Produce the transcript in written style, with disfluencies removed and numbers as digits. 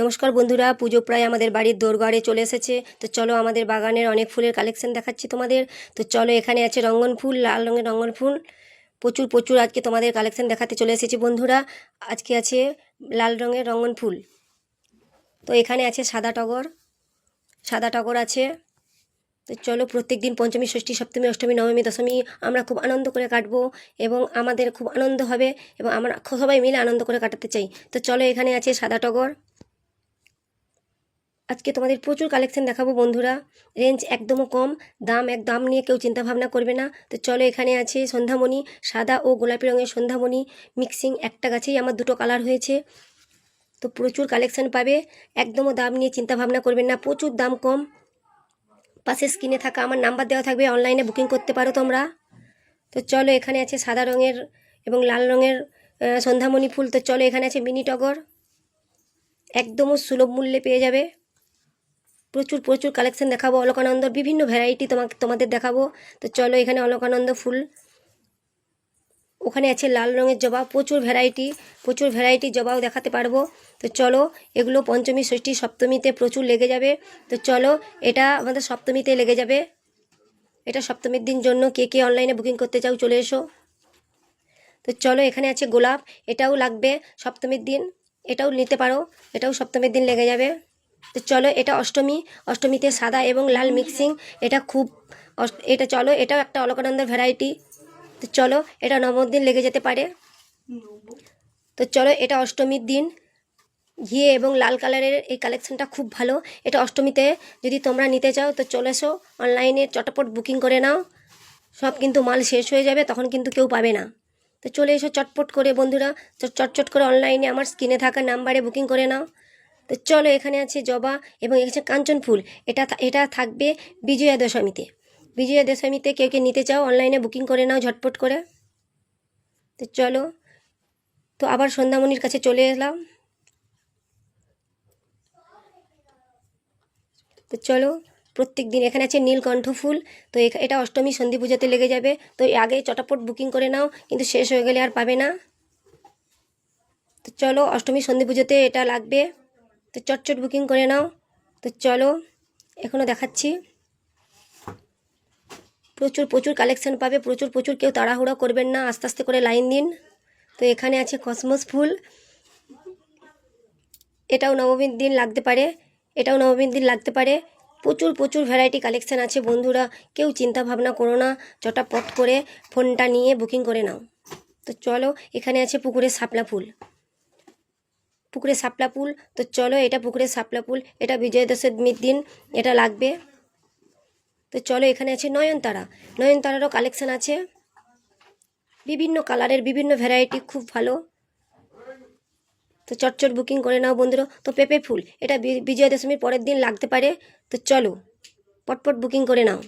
নমস্কার বন্ধুরা, পুজো প্রায় আমাদের বাড়ির দোরগোড়ায় চলে এসেছে। তো চলো আমাদের বাগানের অনেক ফুলের কালেকশন দেখাচ্ছি তোমাদের। তো চলো, এখানে আছে রঙ্গন ফুল, লাল রঙের রঙ্গন ফুল। প্রচুর প্রচুর আজকে তোমাদের কালেকশন দেখাতে চলে এসেছি বন্ধুরা। আজকে আছে লাল রঙের রঙ্গন ফুল। তো এখানে আছে সাদা টগর, সাদা টগর আছে। তো চলো, প্রত্যেক দিন পঞ্চমী, ষষ্ঠী, সপ্তমী, অষ্টমী, নবমী, দশমী আমরা খুব আনন্দ করে কাটবো এবং আমাদের খুব আনন্দ হবে এবং আমরা সবাই মিলে আনন্দ করে কাটাতে চাই। তো চলো, এখানে আছে সাদা টগর। আজকে তোমাদের প্রচুর কালেকশন দেখাবো বন্ধুরা। রেঞ্জ একদমও কম, দাম নিয়ে কেউ চিন্তা ভাবনা করবে না। তো চলো, এখানে আছে সন্ধ্যামণি, সাদা ও গোলাপি রঙের সন্ধ্যামণি মিক্সিং। একটা গাছেই আমার দুটো কালার হয়েছে। তো প্রচুর কালেকশন পাবে, একদমও দাম নিয়ে চিন্তা ভাবনা করবেন না, প্রচুর দাম কম। পাশে স্ক্রিনে থাকা আমার নাম্বার দেওয়া থাকবে, অনলাইনে বুকিং করতে পারো তোমরা। তো চলো, এখানে আছে সাদা রঙের এবং লাল রঙের সন্ধ্যামণি ফুল। তো চলো, এখানে আছে মিনি টগর, একদমও সুলভ মূল্যে পেয়ে যাবে। প্রচুর প্রচুর কালেকশন দেখাবো, অলকানন্দর বিভিন্ন ভ্যারাইটি তোমাদের দেখাবো। তো চলো, এখানে অলকানন্দ ফুল, ওখানে আছে লাল রঙের জবা, প্রচুর ভ্যারাইটি জবাও দেখাতে পারবো। তো চলো, এগুলো পঞ্চমী, ষষ্ঠী, সপ্তমীতে প্রচুর লেগে যাবে। তো চলো, এটা আমাদের সপ্তমীতে লেগে যাবে। এটা সপ্তমীর দিন জন্য কে কে অনলাইনে বুকিং করতে চাও চলে এসো। তো চলো, এখানে আছে গোলাপ, এটাও লাগবে সপ্তমীর দিন, এটাও নিতে পারো, এটাও সপ্তমীর দিন লেগে যাবে। তো চলো, এটা অষ্টমীতে সাদা এবং লাল মিক্সিং, এটা চলো, এটাও একটা অলকানন্দের ভ্যারাইটি। তো চলো, এটা নবমীর দিন লেগে যেতে পারে। তো চলো, এটা অষ্টমীর দিন ঘিয়ে এবং লাল কালারের এই কালেকশনটা খুব ভালো। এটা অষ্টমীতে যদি তোমরা নিতে চাও তো চলে এসো, অনলাইনে চটপট বুকিং করে নাও। সব কিন্তু মাল শেষ হয়ে যাবে, তখন কিন্তু কেউ পাবে না। তো চলে এসো চটপট করে বন্ধুরা, চটচট করে অনলাইনে আমার স্ক্রিনে থাকা নাম্বারে বুকিং করে নাও। তো চলো, এখানে আছে জবা এবং এখানে কাঞ্চন ফুল। এটা থাকবে বিজয়া দশমীতে কেউ কে নিতে চাও অনলাইনে বুকিং করে নাও ঝটপট করে। তো চলো, তো আবার সন্ধ্যামণির কাছে চলে এলাম। তো চলো, প্রত্যেক দিন এখানে আছে নীলকণ্ঠ ফুল। তো এটা অষ্টমী সন্ধি পুজোতে লেগে যাবে। তো আগে চটাপট বুকিং করে নাও, কিন্তু শেষ হয়ে গেলে আর পাবে না। তো চলো, অষ্টমী সন্ধি পুজোতে এটা লাগবে, তো চটচট বুকিং করে নাও। তো চলো, এখনও দেখাচ্ছি, প্রচুর প্রচুর কালেকশন পাবে, প্রচুর কেউ তাড়াহুড়ো করবেন না, আস্তে আস্তে করে লাইন দিন। তো এখানে আছে কসমস ফুল, এটাও নবমীর দিন লাগতে পারে। প্রচুর ভ্যারাইটি কালেকশন আছে বন্ধুরা, কেউ চিন্তা ভাবনা করো না, চটাপট করে ফোনটা নিয়ে বুকিং করে নাও। তো চলো, এখানে আছে পুকুরের শাপলা ফুল, তো চলো, এটা পুকুরের শাপলা ফুল, এটা বিজয়া দশমীর দিন এটা লাগবে। তো চলো, এখানে আছে নয়নতারারও কালেকশন আছে, বিভিন্ন কালারের বিভিন্ন ভ্যারাইটি, খুব ভালো। তো চটচট বুকিং করে নাও বন্ধুরা। তো পেঁপে ফুল, এটা বিজয়া দশমীর পরের দিন লাগতে পারে। তো চলো, পটপট বুকিং করে নাও।